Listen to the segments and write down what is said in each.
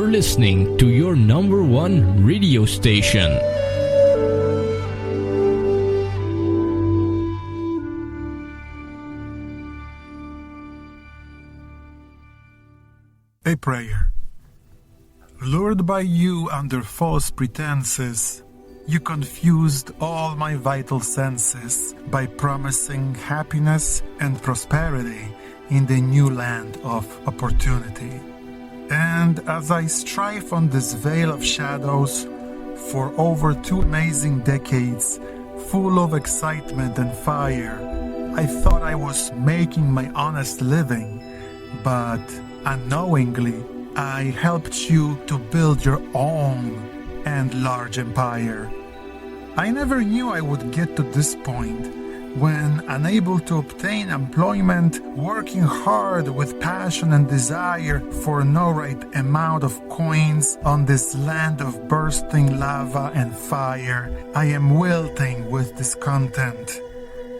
You're listening to your number one radio station. A prayer. Lured by you under false pretenses, you confused all my vital senses by promising happiness and prosperity in the new land of opportunity. And as I strive on this veil of shadows for over 2 amazing decades, full of excitement and fire, I thought I was making my honest living, but unknowingly, I helped you to build your own and large empire. I never knew I would get to this point when, unable to obtain employment, working hard with passion and desire for no right amount of coins on this land of bursting lava and fire, I am wilting with discontent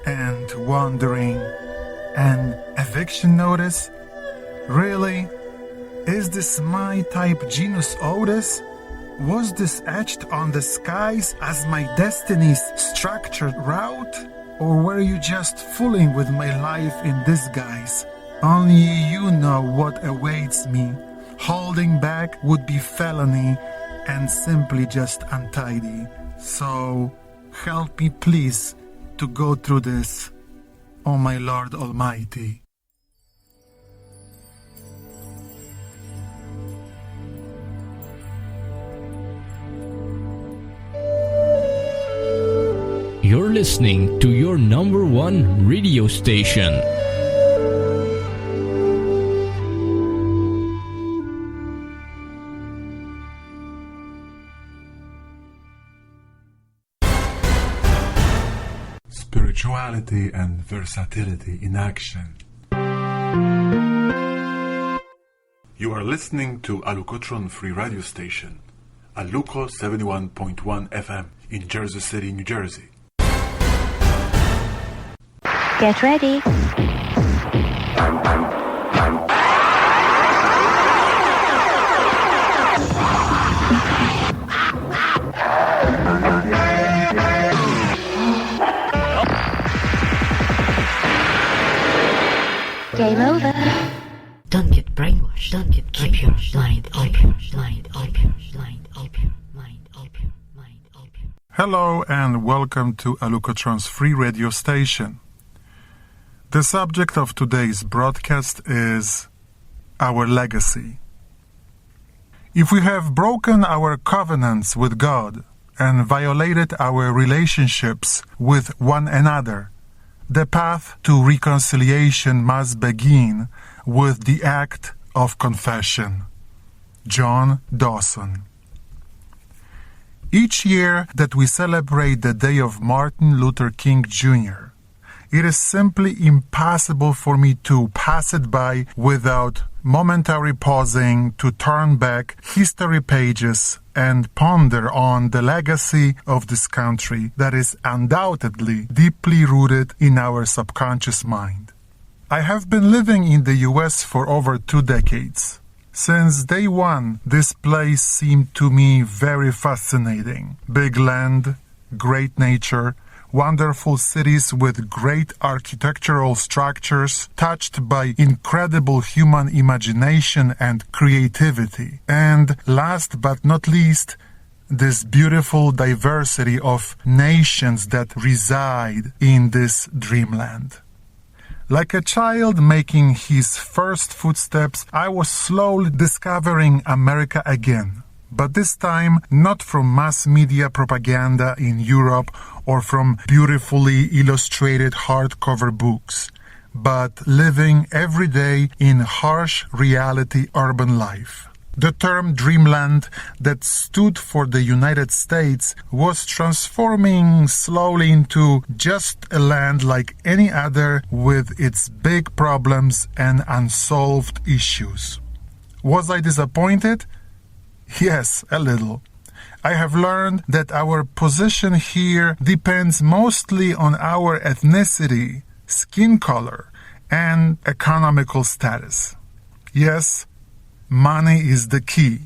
and wondering, an eviction notice? Really? Is this my type genus Otis? Was this etched on the skies as my destiny's structured route? Or were you just fooling with my life in disguise? Only you know what awaits me. Holding back would be felony and simply just untidy. So help me please to go through this, O my Lord Almighty. You're listening to your number one radio station. Spirituality and versatility in action. You are listening to Alukotron Free Radio Station, Aluko 71.1 FM in Jersey City, New Jersey. Get ready. Game over. Don't get brainwashed. Don't get keep your mind open. Mind open. Mind open. Mind open. Mind open. Hello and welcome to Alukotron's Free Radio Station. The subject of today's broadcast is our legacy. If we have broken our covenants with God and violated our relationships with one another, the path to reconciliation must begin with the act of confession. John Dawson. Each year that we celebrate the day of Martin Luther King Jr., it is simply impossible for me to pass it by without momentary pausing to turn back history pages and ponder on the legacy of this country that is undoubtedly deeply rooted in our subconscious mind. I have been living in the US for over 2 decades. Since day one, this place seemed to me very fascinating. Big land, great nature, wonderful cities with great architectural structures touched by incredible human imagination and creativity. And last but not least, this beautiful diversity of nations that reside in this dreamland. Like a child making his first footsteps, I was slowly discovering America again. But this time, not from mass media propaganda in Europe or from beautifully illustrated hardcover books, but living every day in harsh reality urban life. The term dreamland that stood for the United States was transforming slowly into just a land like any other with its big problems and unsolved issues. Was I disappointed? Yes, a little. I have learned that our position here depends mostly on our ethnicity, skin color, and economical status. Yes, money is the key.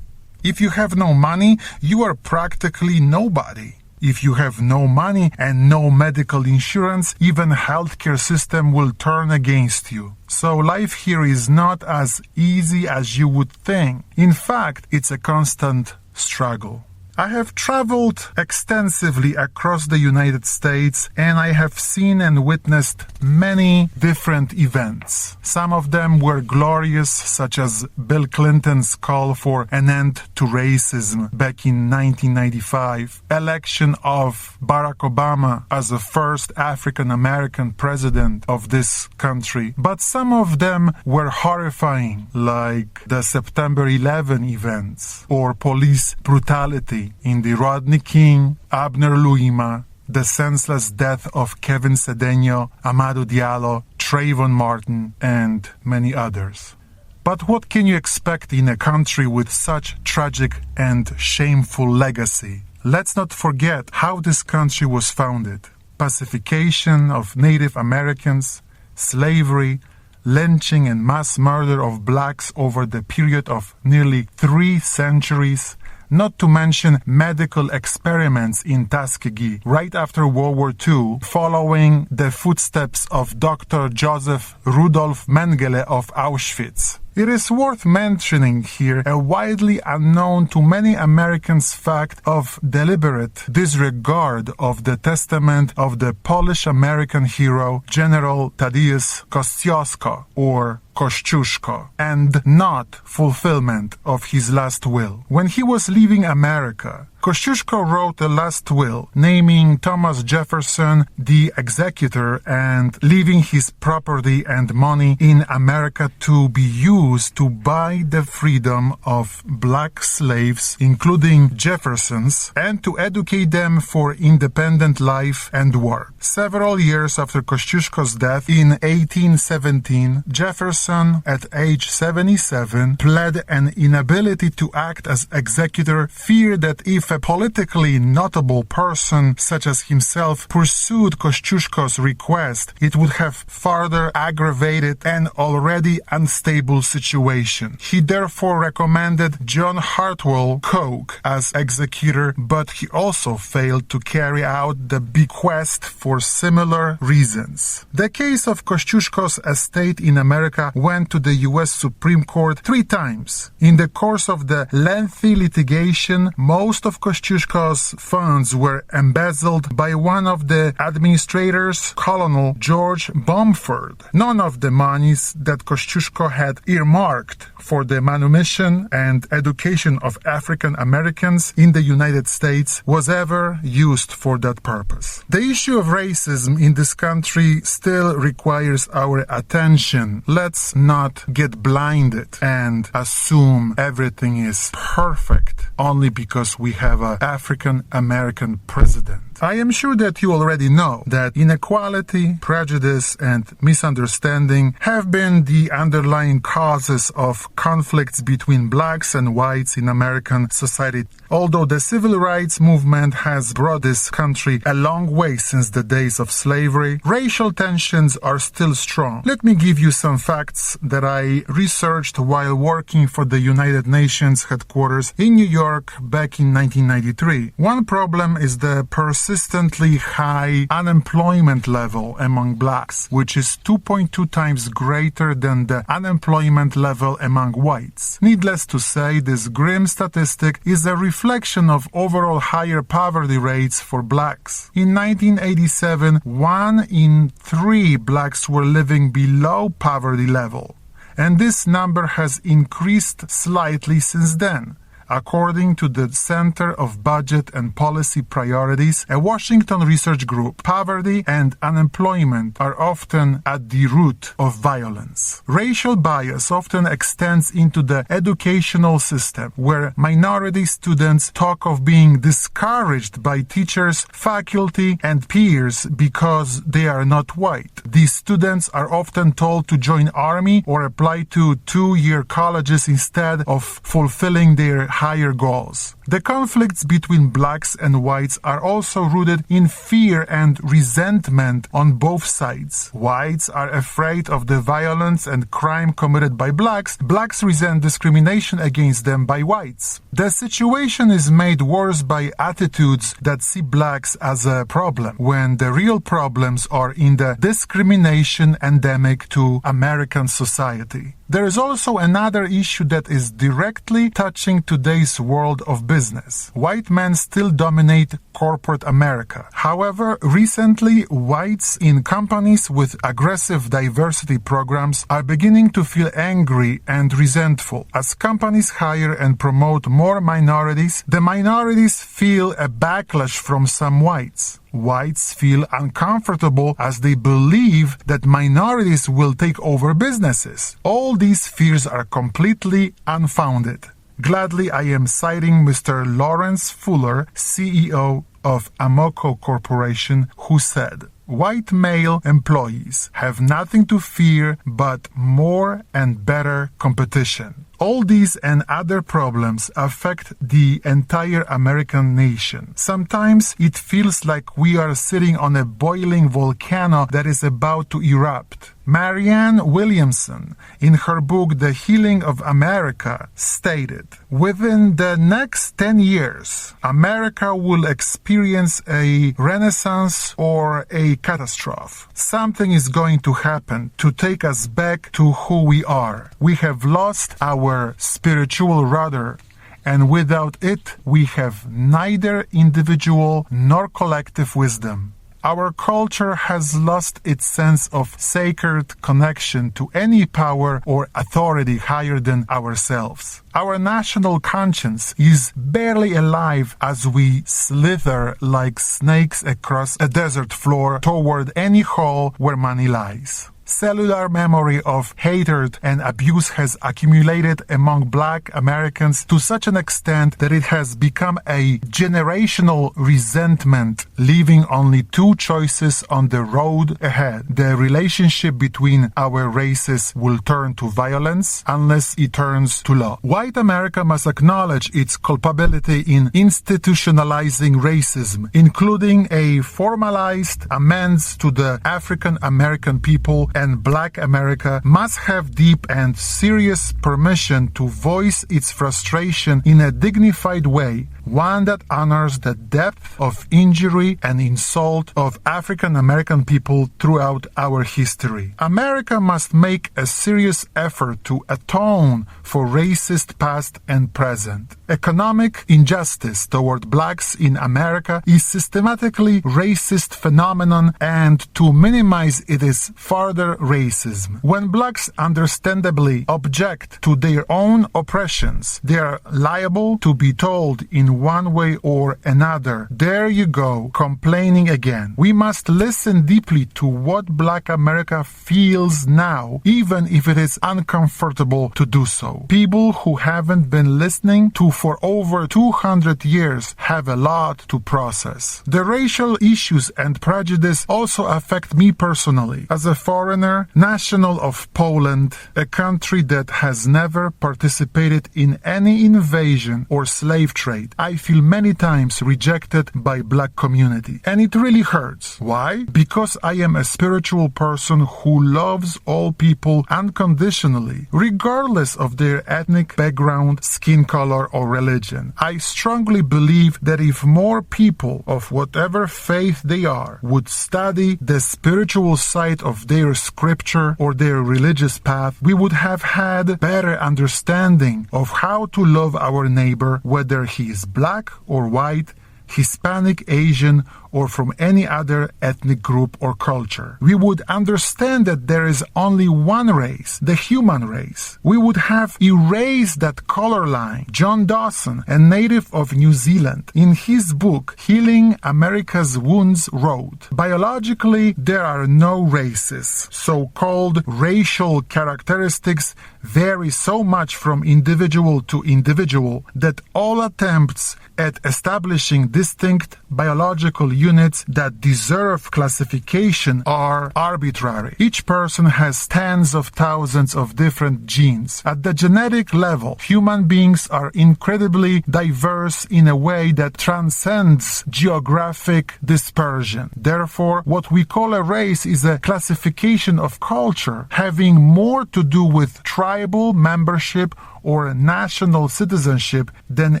If you have no money, you are practically nobody. If you have no money and no medical insurance, even healthcare system will turn against you. So life here is not as easy as you would think. In fact, it's a constant struggle. I have traveled extensively across the United States and I have seen and witnessed many different events. Some of them were glorious, such as Bill Clinton's call for an end to racism back in 1995, election of Barack Obama as the first African American president of this country. But some of them were horrifying, like the September 11 events or police brutality in the Rodney King, Abner Louima, the senseless death of Kevin Cedeno, Amadou Diallo, Trayvon Martin, and many others. But what can you expect in a country with such tragic and shameful legacy? Let's not forget how this country was founded. Pacification of Native Americans, slavery, lynching and mass murder of blacks over the period of nearly 3 centuries, not to mention medical experiments in Tuskegee right after World War II, following the footsteps of Dr. Joseph Rudolf Mengele of Auschwitz. It is worth mentioning here a widely unknown to many Americans fact of deliberate disregard of the testament of the Polish-American hero General Tadeusz Kościuszko, or Kościuszko, and not fulfillment of his last will. When he was leaving America, Kościuszko wrote a last will, naming Thomas Jefferson the executor and leaving his property and money in America to be used to buy the freedom of black slaves, including Jefferson's, and to educate them for independent life and work. Several years after Kościuszko's death in 1817, Jefferson, at age 77, pled an inability to act as executor, feared that if a politically notable person such as himself pursued Kościuszko's request, it would have further aggravated an already unstable situation. He therefore recommended John Hartwell Coke as executor, but he also failed to carry out the bequest for similar reasons. The case of Kościuszko's estate in America went to the U.S. Supreme Court 3 times. In the course of the lengthy litigation, most of Kościuszko's funds were embezzled by one of the administrators, Colonel George Bamford. None of the monies that Kościuszko had earmarked for the manumission and education of African Americans in the United States was ever used for that purpose. The issue of racism in this country still requires our attention. Let's not get blinded and assume everything is perfect only because we have an African American president. I am sure that you already know that inequality, prejudice, and misunderstanding have been the underlying causes of conflicts between blacks and whites in American society. Although the civil rights movement has brought this country a long way since the days of slavery, racial tensions are still strong. Let me give you some facts that I researched while working for the United Nations headquarters in New York back in 1993. One problem is the persistently high unemployment level among blacks, which is 2.2 times greater than the unemployment level among whites. Needless to say, this grim statistic is a reflection of overall higher poverty rates for blacks. In 1987, 1 in 3 blacks were living below poverty level, and this number has increased slightly since then. According to the Center of Budget and Policy Priorities, a Washington research group, poverty and unemployment are often at the root of violence. Racial bias often extends into the educational system, where minority students talk of being discouraged by teachers, faculty, and peers because they are not white. These students are often told to join army or apply to 2-year colleges instead of fulfilling their higher goals. The conflicts between blacks and whites are also rooted in fear and resentment on both sides. Whites are afraid of the violence and crime committed by blacks. Blacks resent discrimination against them by whites. The situation is made worse by attitudes that see blacks as a problem, when the real problems are in the discrimination endemic to American society. There is also another issue that is directly touching today's world of business. White men still dominate corporate America. However, recently, whites in companies with aggressive diversity programs are beginning to feel angry and resentful. As companies hire and promote more minorities, the minorities feel a backlash from some whites. Whites feel uncomfortable as they believe that minorities will take over businesses. All these fears are completely unfounded. Gladly, I am citing Mr. Lawrence Fuller, CEO of Amoco Corporation, who said, "White male employees have nothing to fear but more and better competition." All these and other problems affect the entire American nation. Sometimes it feels like we are sitting on a boiling volcano that is about to erupt. Marianne Williamson, in her book The Healing of America, stated, "Within the next 10 years, America will experience a renaissance or a catastrophe. Something is going to happen to take us back to who we are. We have lost our spiritual rudder, and without it, we have neither individual nor collective wisdom. Our culture has lost its sense of sacred connection to any power or authority higher than ourselves. Our national conscience is barely alive as we slither like snakes across a desert floor toward any hole where money lies. Cellular memory of hatred and abuse has accumulated among Black Americans to such an extent that it has become a generational resentment, leaving only two choices on the road ahead. The relationship between our races will turn to violence unless it turns to law. White America must acknowledge its culpability in institutionalizing racism, including a formalized amends to the African American people, and Black America must have deep and serious permission to voice its frustration in a dignified way, one that honors the depth of injury and insult of African American people throughout our history. America must make a serious effort to atone for racist past and present. Economic injustice toward blacks in America is systematically racist phenomenon, and to minimize it is further racism. When blacks understandably object to their own oppressions, they are liable to be told in one way or another, "There you go, complaining again." We must listen deeply to what Black America feels now, even if it is uncomfortable to do so. People who haven't been listening to for over 200 years have a lot to process. The racial issues and prejudice also affect me personally. As a foreigner, national of Poland, a country that has never participated in any invasion or slave trade, I feel many times rejected by Black community. And it really hurts. Why? Because I am a spiritual person who loves all people unconditionally, regardless of their ethnic background, skin color, or religion. I strongly believe that if more people of whatever faith they are would study the spiritual side of their scripture or their religious path, we would have had better understanding of how to love our neighbor, whether he is black or white, Hispanic, Asian, or from any other ethnic group or culture. We would understand that there is only one race, the human race. We would have erased that color line. John Dawson, a native of New Zealand, in his book Healing America's Wounds wrote, "Biologically, there are no races. So-called racial characteristics vary so much from individual to individual that all attempts at establishing distinct biological units that deserve classification are arbitrary. Each person has tens of thousands of different genes. At the genetic level, human beings are incredibly diverse in a way that transcends geographic dispersion. Therefore, what we call a race is a classification of culture having more to do with tribal membership or national citizenship than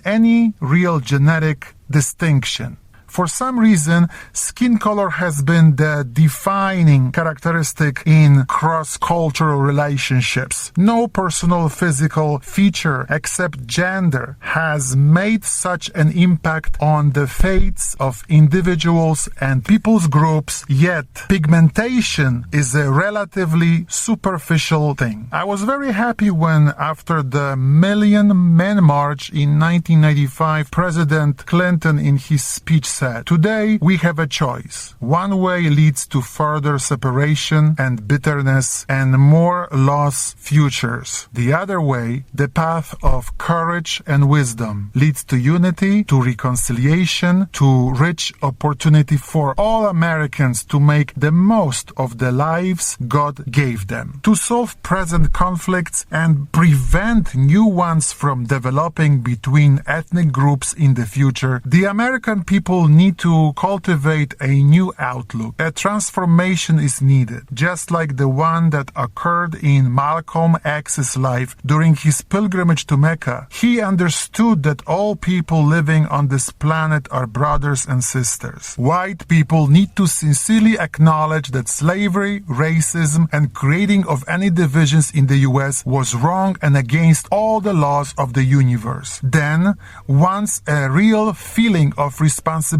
any real genetic distinction. For some reason, skin color has been the defining characteristic in cross-cultural relationships. No personal physical feature except gender has made such an impact on the fates of individuals and people's groups, yet pigmentation is a relatively superficial thing. I was very happy when, after the Million Men March in 1995, President Clinton in his speech said, "Today we have a choice. One way leads to further separation and bitterness and more lost futures. The other way, the path of courage and wisdom, leads to unity, to reconciliation, to rich opportunity for all Americans to make the most of the lives God gave them, to solve present conflicts and prevent new ones from developing between ethnic groups in the future. The American people need to cultivate a new outlook. A transformation is needed, just like the one that occurred in Malcolm X's life during his pilgrimage to Mecca. He understood that all people living on this planet are brothers and sisters. White people need to sincerely acknowledge that slavery, racism, and creating of any divisions in the US was wrong and against all the laws of the universe. Then, once a real feeling of responsibility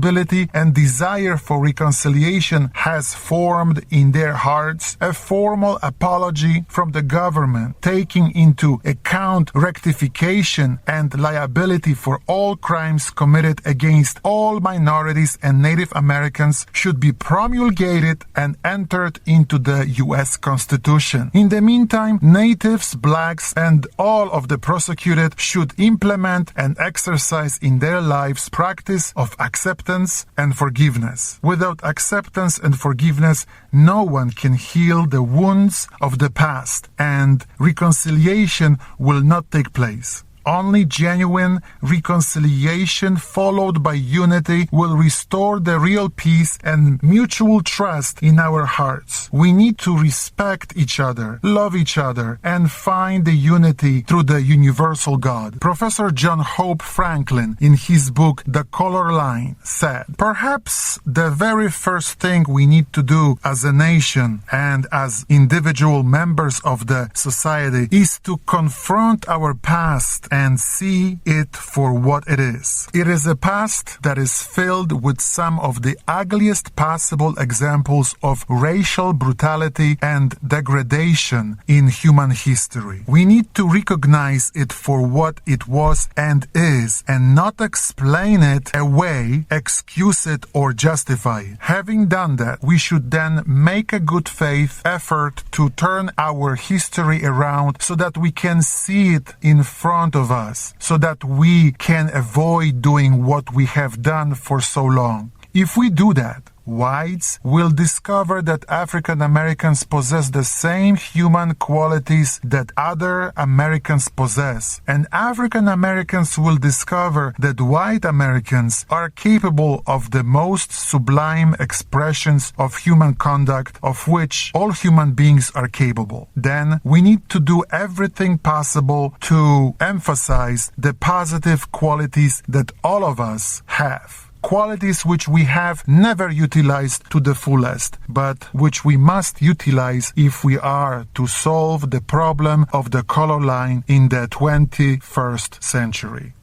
and desire for reconciliation has formed in their hearts, a formal apology from the government, taking into account rectification and liability for all crimes committed against all minorities and Native Americans, should be promulgated and entered into the U.S. Constitution. In the meantime, Natives, blacks, and all of the persecuted should implement and exercise in their lives practice of acceptance and forgiveness. Without acceptance and forgiveness, no one can heal the wounds of the past, and reconciliation will not take place. Only genuine reconciliation followed by unity will restore the real peace and mutual trust in our hearts. We need to respect each other, love each other, and find the unity through the universal God. Professor John Hope Franklin, in his book The Color Line, said, "Perhaps the very first thing we need to do as a nation and as individual members of the society is to confront our past and see it for what it is. It is a past that is filled with some of the ugliest possible examples of racial brutality and degradation in human history. We need to recognize it for what it was and is, and not explain it away, excuse it, or justify it. Having done that, we should then make a good faith effort to turn our history around so that we can see it in front of us, so that we can avoid doing what we have done for so long. If we do that, whites will discover that African Americans possess the same human qualities that other Americans possess, and African Americans will discover that white Americans are capable of the most sublime expressions of human conduct of which all human beings are capable. Then we need to do everything possible to emphasize the positive qualities that all of us have. Qualities which we have never utilized to the fullest, but which we must utilize if we are to solve the problem of the color line in the 21st century.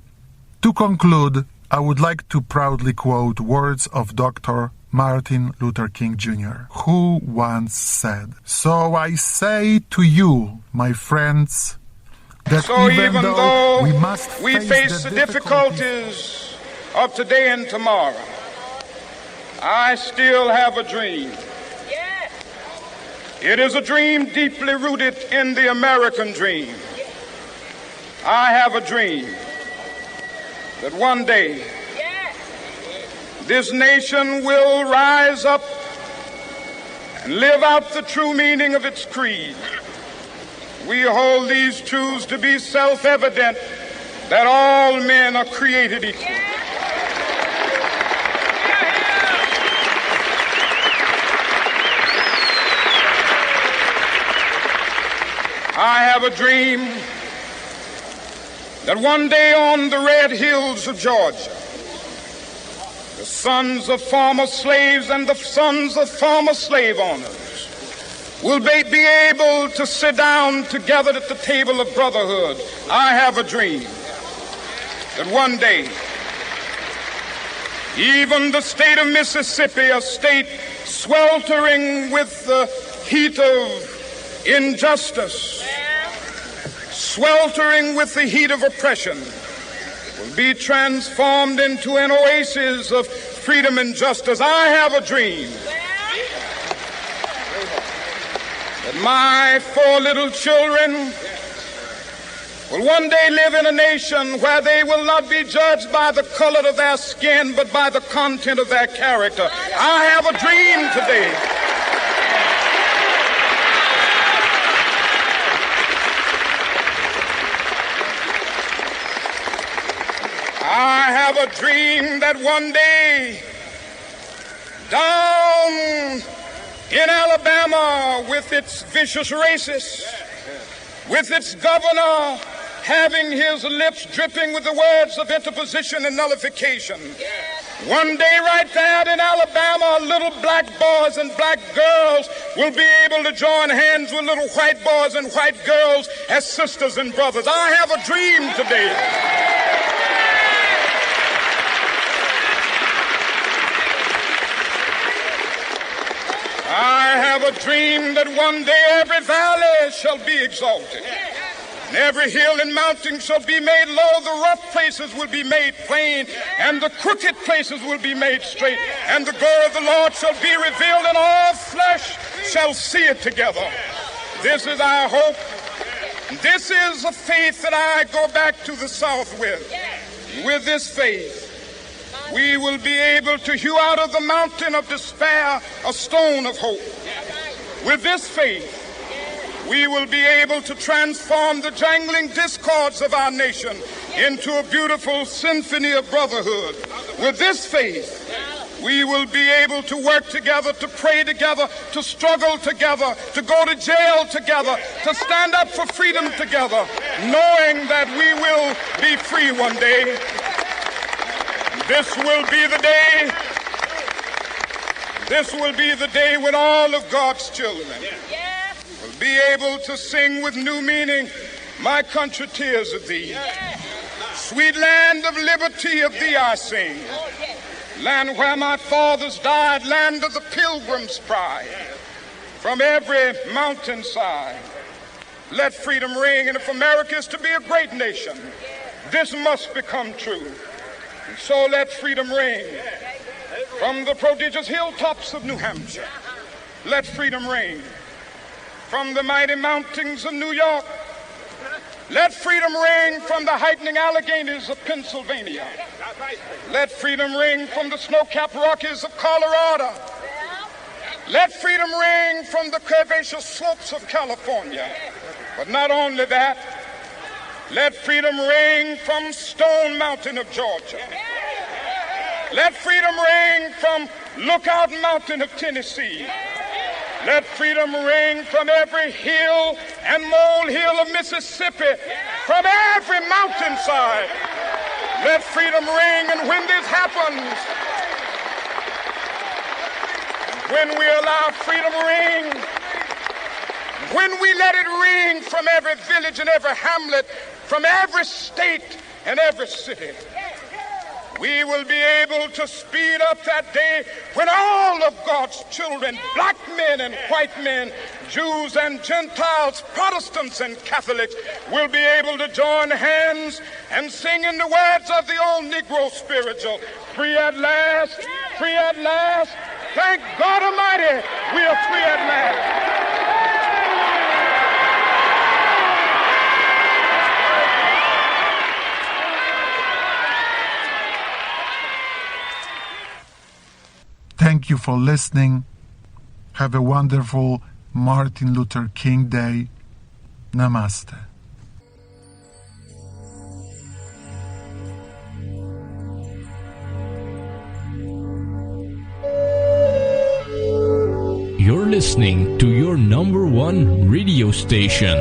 To conclude, I would like to proudly quote words of Dr. Martin Luther King Jr., who once said, "So I say to you, my friends, that even though we face the difficulties of today and tomorrow, I still have a dream. It is a dream deeply rooted in the American dream. I have a dream that one day this nation will rise up and live out the true meaning of its creed. We hold these truths to be self-evident, that all men are created equal. I have a dream that one day on the red hills of Georgia, the sons of former slaves and the sons of former slave owners will be able to sit down together at the table of brotherhood. I have a dream that one day, even the state of Mississippi, a state sweltering with the heat of injustice, sweltering with the heat of oppression, will be transformed into an oasis of freedom and justice. I have a dream that my 4 little children will one day live in a nation where they will not be judged by the color of their skin, but by the content of their character. I have a dream today I have a dream that one day down in Alabama, with its vicious racists, with its governor having his lips dripping with the words of interposition and nullification, one day right there in Alabama, little black boys and black girls will be able to join hands with little white boys and white girls as sisters and brothers. I have a dream today I have a dream that one day every valley shall be exalted, and every hill and mountain shall be made low. The rough places will be made plain, and the crooked places will be made straight. And the glory of the Lord shall be revealed, and all flesh shall see it together. This is our hope. This is a faith that I go back to the South with. With this faith, we will be able to hew out of the mountain of despair a stone of hope. With this faith, we will be able to transform the jangling discords of our nation into a beautiful symphony of brotherhood. With this faith, we will be able to work together, to pray together, to struggle together, to go to jail together, to stand up for freedom together, knowing that we will be free one day. This will be the day when all of God's children will be able to sing with new meaning, my country, tears of thee. Sweet land of liberty, of thee I sing. Land where my fathers died, land of the pilgrim's pride. From every mountainside, let freedom ring. And if America is to be a great nation, this must become true. And so let freedom ring from the prodigious hilltops of New Hampshire. Let freedom ring from the mighty mountains of New York. Let freedom ring from the heightening Alleghanies of Pennsylvania. Let freedom ring from the snow-capped Rockies of Colorado. Let freedom ring from the curvaceous slopes of California. But not only that, let freedom ring from Stone Mountain of Georgia. Let freedom ring from Lookout Mountain of Tennessee. Let freedom ring from every hill and molehill of Mississippi, from every mountainside. Let freedom ring, and when this happens, when we allow freedom ring, when we let it ring from every village and every hamlet, from every state and every city, we will be able to speed up that day when all of God's children, black men and white men, Jews and Gentiles, Protestants and Catholics, will be able to join hands and sing in the words of the old Negro spiritual, free at last, free at last. Thank God Almighty, we are free at last. Thank you for listening. Have a wonderful Martin Luther King Day. Namaste. You're listening to your number one radio station.